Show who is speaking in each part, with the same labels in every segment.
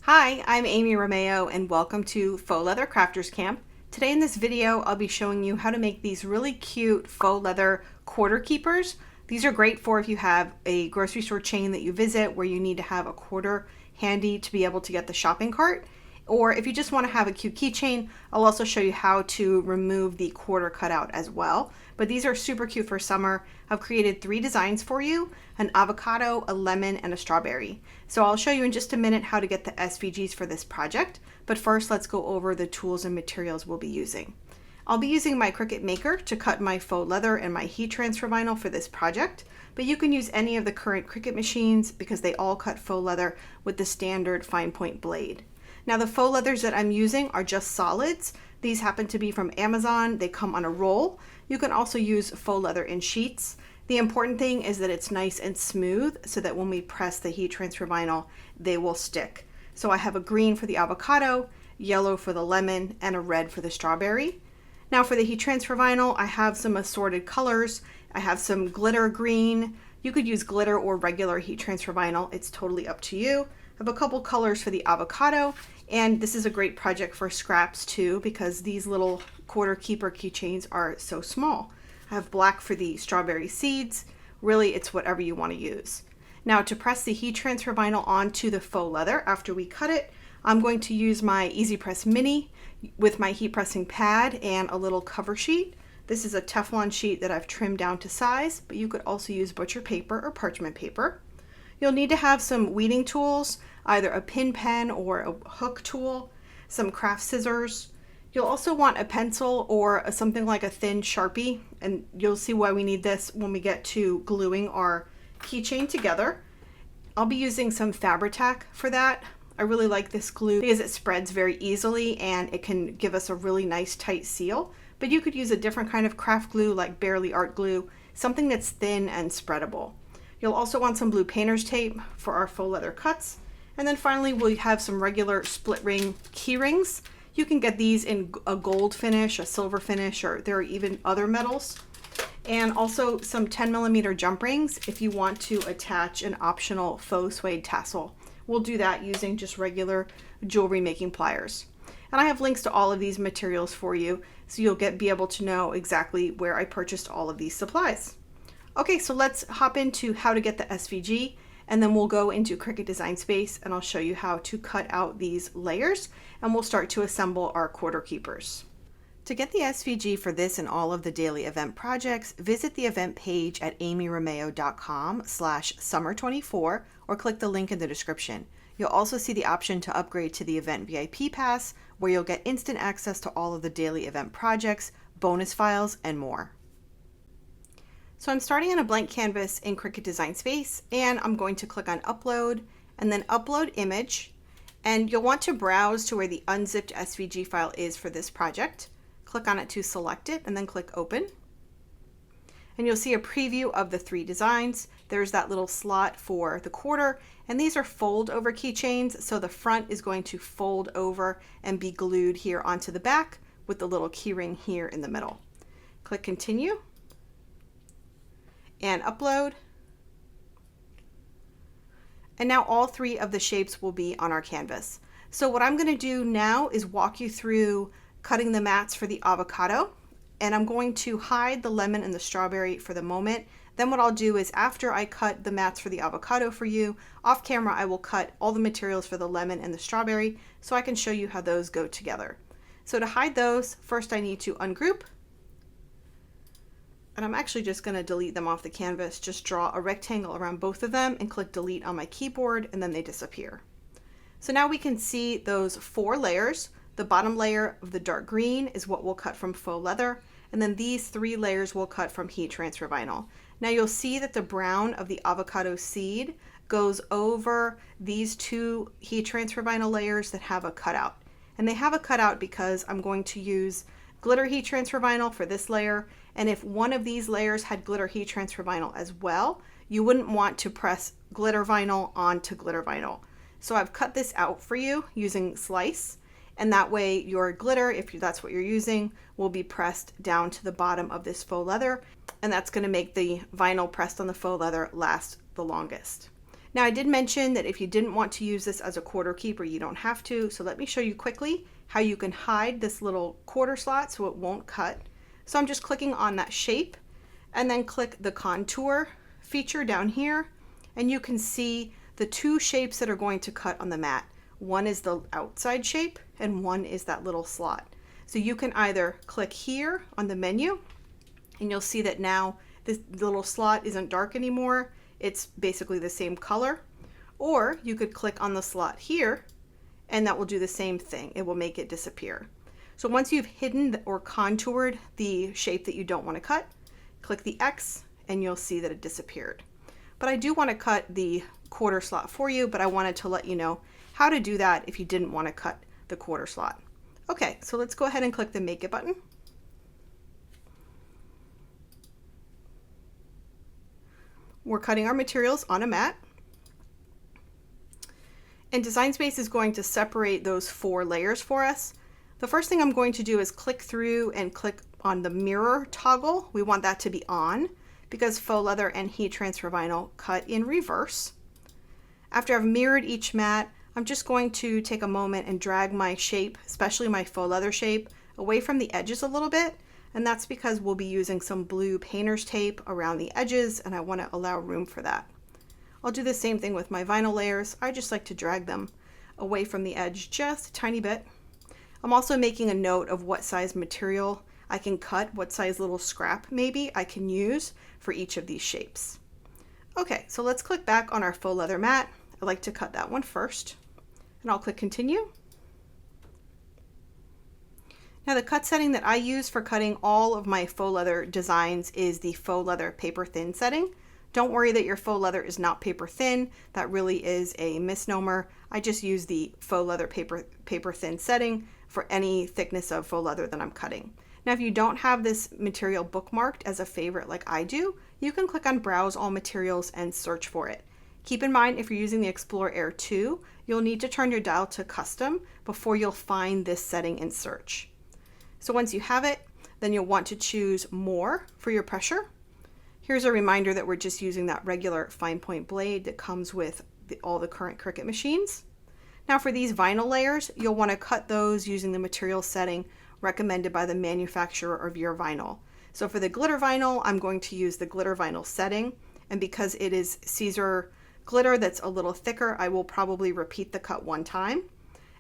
Speaker 1: Hi, I'm Amy Romeo and welcome to Faux Leather Crafters Camp. Today in this video, I'll be showing you how to make these really cute faux leather quarter keepers. These are great for if you have a grocery store chain that you visit where you need to have a quarter handy to be able to get the shopping cart. Or if you just want to have a cute keychain, I'll also show you how to remove the quarter cutout as well. But these are super cute for summer. I've created 3 designs for you: an avocado, a lemon, and a strawberry. So I'll show you in just a minute how to get the SVGs for this project. But first, let's go over the tools and materials we'll be using. I'll be using my Cricut Maker to cut my faux leather and my heat transfer vinyl for this project, but you can use any of the current Cricut machines because they all cut faux leather with the standard fine point blade. Now the faux leathers that I'm using are just solids. These happen to be from Amazon. They come on a roll. You can also use faux leather in sheets. The important thing is that it's nice and smooth so that when we press the heat transfer vinyl, they will stick. So I have a green for the avocado, yellow for the lemon, and a red for the strawberry. Now for the heat transfer vinyl, I have some assorted colors. I have some glitter green. You could use glitter or regular heat transfer vinyl. It's totally up to you. I have a couple colors for the avocado, and this is a great project for scraps too because these little quarter keeper keychains are so small. I have black for the strawberry seeds. Really, it's whatever you want to use. Now to press the heat transfer vinyl onto the faux leather after we cut it, I'm going to use my Easy Press Mini with my heat pressing pad and a little cover sheet. This is a Teflon sheet that I've trimmed down to size, but you could also use butcher paper or parchment paper. You'll need to have some weeding tools, either a pin pen or a hook tool, some craft scissors. You'll also want a pencil or something like a thin Sharpie, and you'll see why we need this when we get to gluing our keychain together. I'll be using some Fabri-Tac for that. I really like this glue because it spreads very easily and it can give us a really nice tight seal. But you could use a different kind of craft glue like Bearly Art glue, something that's thin and spreadable. You'll also want some blue painter's tape for our faux leather cuts. And then finally, we'll have some regular split ring key rings. You can get these in a gold finish, a silver finish, or there are even other metals. And also some 10mm jump rings if you want to attach an optional faux suede tassel. We'll do that using just regular jewelry making pliers. And I have links to all of these materials for you, so you'll be able to know exactly where I purchased all of these supplies. Okay, so let's hop into how to get the SVG, and then we'll go into Cricut Design Space and I'll show you how to cut out these layers and we'll start to assemble our quarter keepers. To get the SVG for this and all of the daily event projects, visit the event page at amyromeo.com/summer24 or click the link in the description. You'll also see the option to upgrade to the event VIP pass, where you'll get instant access to all of the daily event projects, bonus files, and more. So I'm starting on a blank canvas in Cricut Design Space, and I'm going to click on Upload and then Upload Image. And you'll want to browse to where the unzipped SVG file is for this project. Click on it to select it and then click Open. And you'll see a preview of the 3 designs. There's that little slot for the quarter, and these are fold over keychains. So the front is going to fold over and be glued here onto the back with the little key ring here in the middle. Click Continue and Upload. And now all 3 of the shapes will be on our canvas. So what I'm going to do now is walk you through cutting the mats for the avocado, and I'm going to hide the lemon and the strawberry for the moment. Then what I'll do is after I cut the mats for the avocado for you, off camera I will cut all the materials for the lemon and the strawberry so I can show you how those go together. So to hide those, first I need to ungroup. And I'm actually just going to delete them off the canvas. Just draw a rectangle around both of them and click delete on my keyboard, and then they disappear. So now we can see those 4 layers. The bottom layer of the dark green is what we'll cut from faux leather, and then these 3 layers we'll cut from heat transfer vinyl. Now you'll see that the brown of the avocado seed goes over these 2 heat transfer vinyl layers that have a cutout. And they have a cutout because I'm going to use glitter heat transfer vinyl for this layer, and if one of these layers had glitter heat transfer vinyl as well, you wouldn't want to press glitter vinyl onto glitter vinyl. So I've cut this out for you using slice, and that way your glitter, if that's what you're using, will be pressed down to the bottom of this faux leather, and that's going to make the vinyl pressed on the faux leather last the longest. Now I did mention that if you didn't want to use this as a quarter keeper, you don't have to. So let me show you quickly how you can hide this little quarter slot so it won't cut. So I'm just clicking on that shape and then click the contour feature down here, and you can see the two shapes that are going to cut on the mat. One is the outside shape and one is that little slot. So you can either click here on the menu and you'll see that now this little slot isn't dark anymore. It's basically the same color. Or you could click on the slot here and that will do the same thing. It will make it disappear. So once you've hidden or contoured the shape that you don't want to cut, click the X and you'll see that it disappeared. But I do want to cut the quarter slot for you, but I wanted to let you know how to do that if you didn't want to cut the quarter slot. Okay, so let's go ahead and click the Make It button. We're cutting our materials on a mat. And Design Space is going to separate those 4 layers for us. The first thing I'm going to do is click through and click on the mirror toggle. We want that to be on because faux leather and heat transfer vinyl cut in reverse. After I've mirrored each mat, I'm just going to take a moment and drag my shape, especially my faux leather shape, away from the edges a little bit. And that's because we'll be using some blue painter's tape around the edges and I want to allow room for that. I'll do the same thing with my vinyl layers. I just like to drag them away from the edge just a tiny bit. I'm also making a note of what size material I can cut, what size little scrap maybe I can use for each of these shapes. Okay, so let's click back on our faux leather mat. I like to cut that one first. And I'll click continue. Now the cut setting that I use for cutting all of my faux leather designs is the faux leather paper thin setting. Don't worry that your faux leather is not paper thin. That really is a misnomer. I just use the faux leather paper thin setting for any thickness of faux leather that I'm cutting. Now if you don't have this material bookmarked as a favorite like I do, you can click on Browse All Materials and search for it. Keep in mind if you're using the Explorer Air 2, you'll need to turn your dial to custom before you'll find this setting in search. So once you have it, then you'll want to choose more for your pressure. Here's a reminder that we're just using that regular fine point blade that comes with all the current Cricut machines. Now for these vinyl layers, you'll want to cut those using the material setting recommended by the manufacturer of your vinyl. So for the glitter vinyl, I'm going to use the glitter vinyl setting, and because it is Caesar glitter that's a little thicker, I will probably repeat the cut one time.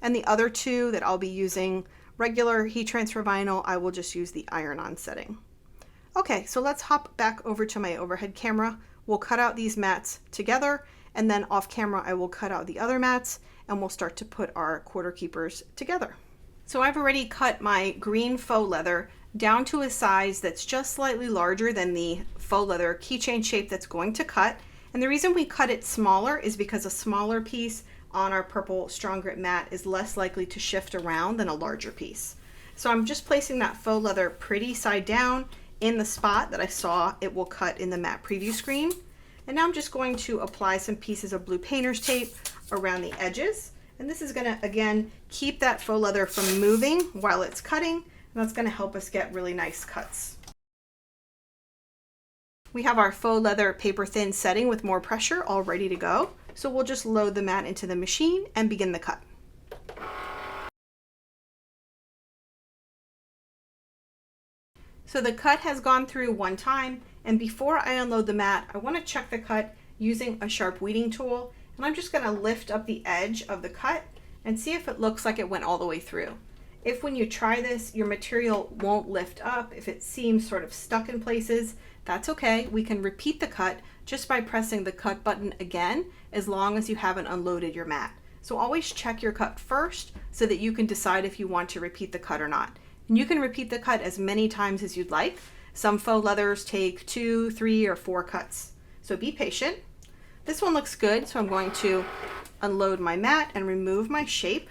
Speaker 1: And the other two that I'll be using regular heat transfer vinyl, I will just use the iron-on setting. Okay, so let's hop back over to my overhead camera. We'll cut out these mats together, and then off camera I will cut out the other mats and we'll start to put our quarter keepers together. So I've already cut my green faux leather down to a size that's just slightly larger than the faux leather keychain shape that's going to cut. And the reason we cut it smaller is because a smaller piece on our purple strong grip mat is less likely to shift around than a larger piece. So I'm just placing that faux leather pretty side down in the spot that I saw it will cut in the mat preview screen. And now I'm just going to apply some pieces of blue painter's tape around the edges. And this is gonna, again, keep that faux leather from moving while it's cutting. And that's gonna help us get really nice cuts. We have our faux leather paper thin setting with more pressure all ready to go. So we'll just load the mat into the machine and begin the cut. So the cut has gone through one time, and before I unload the mat, I want to check the cut using a sharp weeding tool, and I'm just going to lift up the edge of the cut and see if it looks like it went all the way through. If when you try this, your material won't lift up, if it seems sort of stuck in places, that's okay. We can repeat the cut just by pressing the cut button again, as long as you haven't unloaded your mat. So always check your cut first so that you can decide if you want to repeat the cut or not. And you can repeat the cut as many times as you'd like. Some faux leathers take 2, 3, or 4 cuts. So be patient. This one looks good, so I'm going to unload my mat and remove my shape.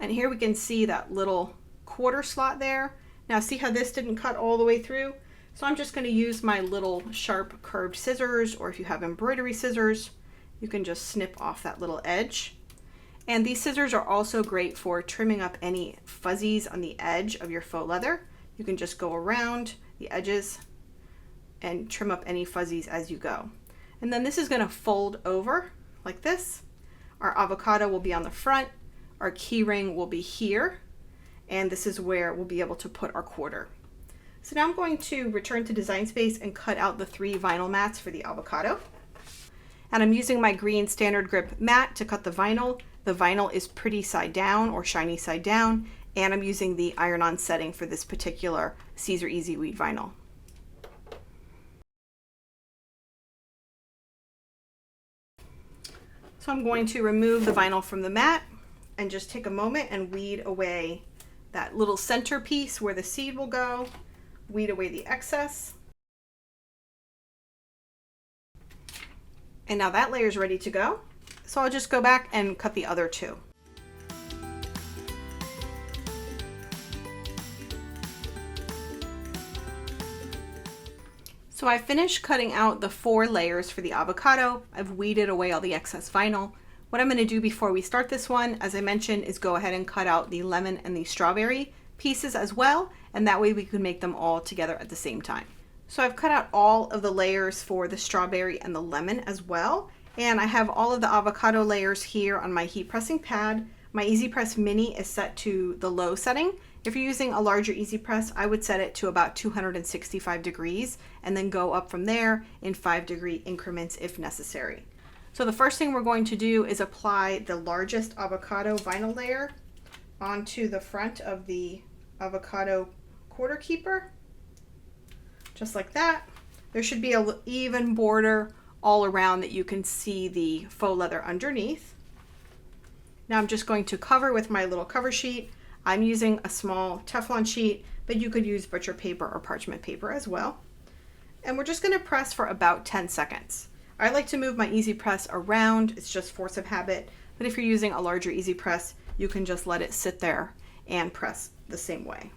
Speaker 1: And here we can see that little quarter slot there. Now see how this didn't cut all the way through? So I'm just going to use my little sharp curved scissors, or if you have embroidery scissors, you can just snip off that little edge. And these scissors are also great for trimming up any fuzzies on the edge of your faux leather. You can just go around the edges and trim up any fuzzies as you go. And then this is going to fold over like this. Our avocado will be on the front, our key ring will be here, and this is where we'll be able to put our quarter. So now I'm going to return to Design Space and cut out the 3 vinyl mats for the avocado. And I'm using my green standard grip mat to cut the vinyl. The vinyl is pretty side down or shiny side down, and I'm using the iron-on setting for this particular Caesar Easy Weed vinyl. So I'm going to remove the vinyl from the mat and just take a moment and weed away that little center piece where the seed will go, weed away the excess. And now that layer is ready to go. So I'll just go back and cut the other 2. So I finished cutting out the 4 layers for the avocado. I've weeded away all the excess vinyl. What I'm going to do before we start this one, as I mentioned, is go ahead and cut out the lemon and the strawberry pieces as well, and that way we can make them all together at the same time. So I've cut out all of the layers for the strawberry and the lemon as well, and I have all of the avocado layers here on my heat pressing pad. My Easy Press Mini is set to the low setting. If you're using a larger Easy Press, I would set it to about 265 degrees and then go up from there in 5-degree increments if necessary. So the first thing we're going to do is apply the largest avocado vinyl layer onto the front of the avocado quarter keeper, just like that. There should be an even border all around that you can see the faux leather underneath. Now I'm just going to cover with my little cover sheet. I'm using a small Teflon sheet, but you could use butcher paper or parchment paper as well. And we're just going to press for about 10 seconds. I like to move my Easy Press around. It's just force of habit. But if you're using a larger Easy Press, you can just let it sit there and press the same way.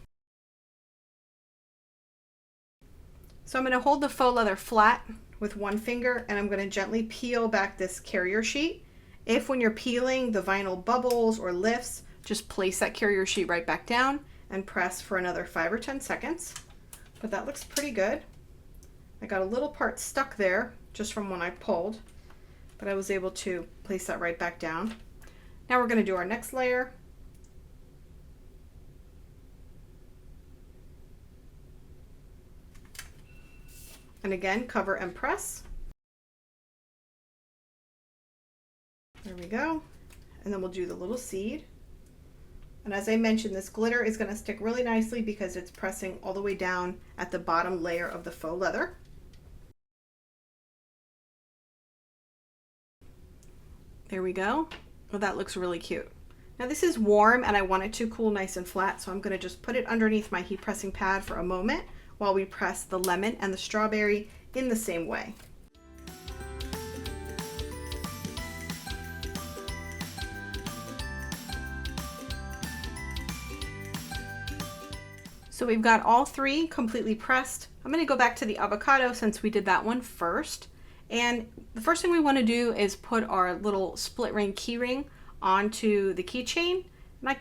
Speaker 1: So I'm going to hold the faux leather flat with one finger, and I'm going to gently peel back this carrier sheet. If when you're peeling the vinyl bubbles or lifts, just place that carrier sheet right back down and press for another 5 or 10 seconds. But that looks pretty good. I got a little part stuck there just from when I pulled, but I was able to place that right back down. Now we're going to do our next layer. And again, cover and press. There we go. And then we'll do the little seed. And as I mentioned, this glitter is going to stick really nicely because it's pressing all the way down at the bottom layer of the faux leather. There we go. Well, that looks really cute. Now this is warm and I want it to cool nice and flat, so I'm going to just put it underneath my heat pressing pad for a moment while we press the lemon and the strawberry in the same way. So we've got all 3 completely pressed. I'm going to go back to the avocado since we did that one first. And the first thing we want to do is put our little split ring key ring onto the keychain.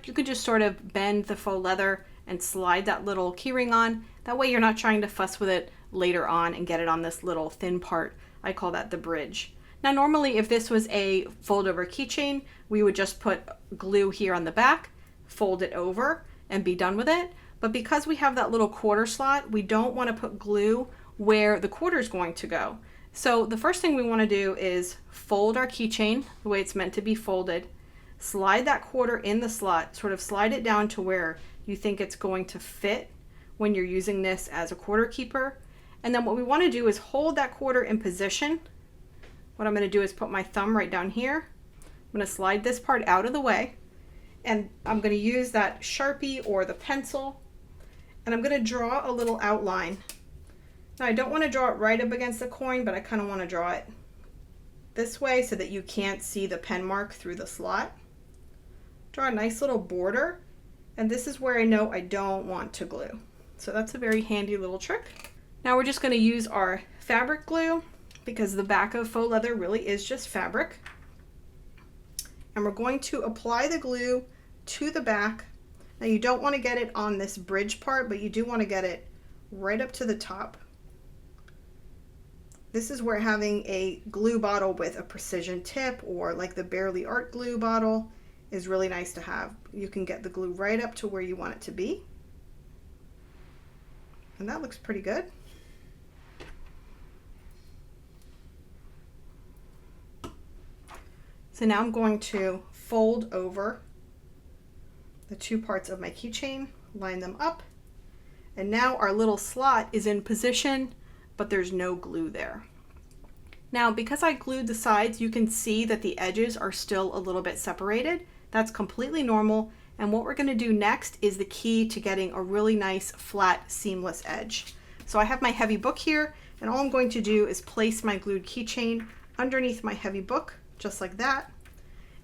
Speaker 1: You could just sort of bend the faux leather and slide that little key ring on. That way you're not trying to fuss with it later on and get it on this little thin part. I call that the bridge. Now normally if this was a fold over keychain, we would just put glue here on the back, fold it over, and be done with it. But because we have that little quarter slot, we don't want to put glue where the quarter is going to go. So the first thing we want to do is fold our keychain the way it's meant to be folded, slide that quarter in the slot, sort of slide it down to where you think it's going to fit when you're using this as a quarter keeper. And then what we want to do is hold that quarter in position. What I'm going to do is put my thumb right down here. I'm going to slide this part out of the way, and I'm going to use that Sharpie or the pencil, and I'm going to draw a little outline. Now I don't want to draw it right up against the coin, but I kind of want to draw it this way so that you can't see the pen mark through the slot. Draw a nice little border, and this is where I know I don't want to glue. So that's a very handy little trick. Now we're just going to use our fabric glue because the back of faux leather really is just fabric. And we're going to apply the glue to the back. Now you don't want to get it on this bridge part, but you do want to get it right up to the top. This is where having a glue bottle with a precision tip, or like the Barely Art glue bottle, is really nice to have. You can get the glue right up to where you want it to be. And that looks pretty good. So now I'm going to fold over the two parts of my keychain, line them up, and now our little slot is in position, but there's no glue there. Now, because I glued the sides, you can see that the edges are still a little bit separated. That's completely normal. And what we're going to do next is the key to getting a really nice flat seamless edge. So I have my heavy book here, and all I'm going to do is place my glued keychain underneath my heavy book, just like that.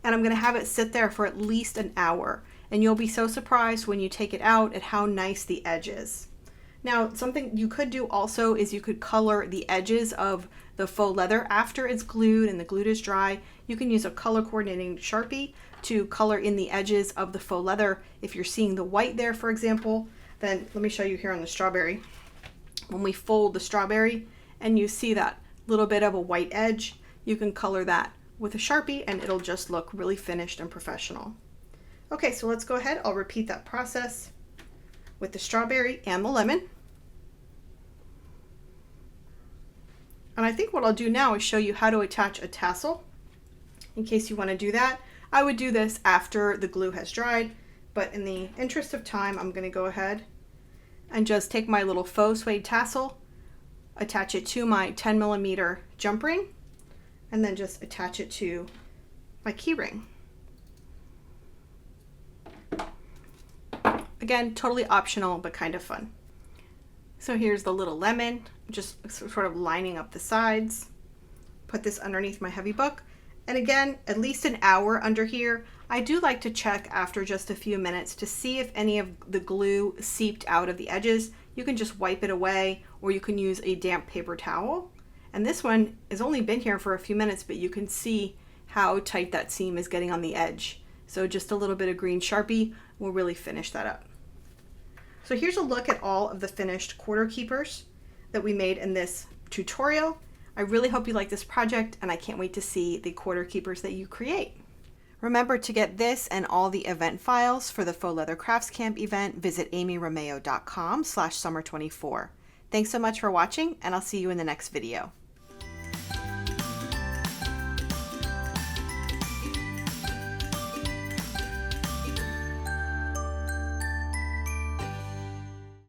Speaker 1: And I'm going to have it sit there for at least an hour. And you'll be so surprised when you take it out at how nice the edge is. Now, something you could do also is you could color the edges of the faux leather after it's glued and the glue is dry. You can use a color coordinating Sharpie to color in the edges of the faux leather. If you're seeing the white there, for example, then let me show you here on the strawberry. When we fold the strawberry and you see that little bit of a white edge, you can color that with a Sharpie and it'll just look really finished and professional. Okay, so let's go ahead. I'll repeat that process with the strawberry and the lemon. And I think what I'll do now is show you how to attach a tassel. In case you want to do that, I would do this after the glue has dried, but in the interest of time, I'm going to go ahead and just take my little faux suede tassel, attach it to my 10mm jump ring, and then just attach it to my key ring. Again, totally optional, but kind of fun. So here's the little lemon, just sort of lining up the sides. Put this underneath my heavy book. And again, at least an hour under here. I do like to check after just a few minutes to see if any of the glue seeped out of the edges. You can just wipe it away, or you can use a damp paper towel. And this one has only been here for a few minutes, but you can see how tight that seam is getting on the edge. So just a little bit of green Sharpie will really finish that up. So here's a look at all of the finished quarter keepers that we made in this tutorial. I really hope you like this project, and I can't wait to see the quarter keepers that you create. Remember, to get this and all the event files for the Faux Leather Crafts Camp event, visit amyromeo.com/summer24. Thanks so much for watching, and I'll see you in the next video.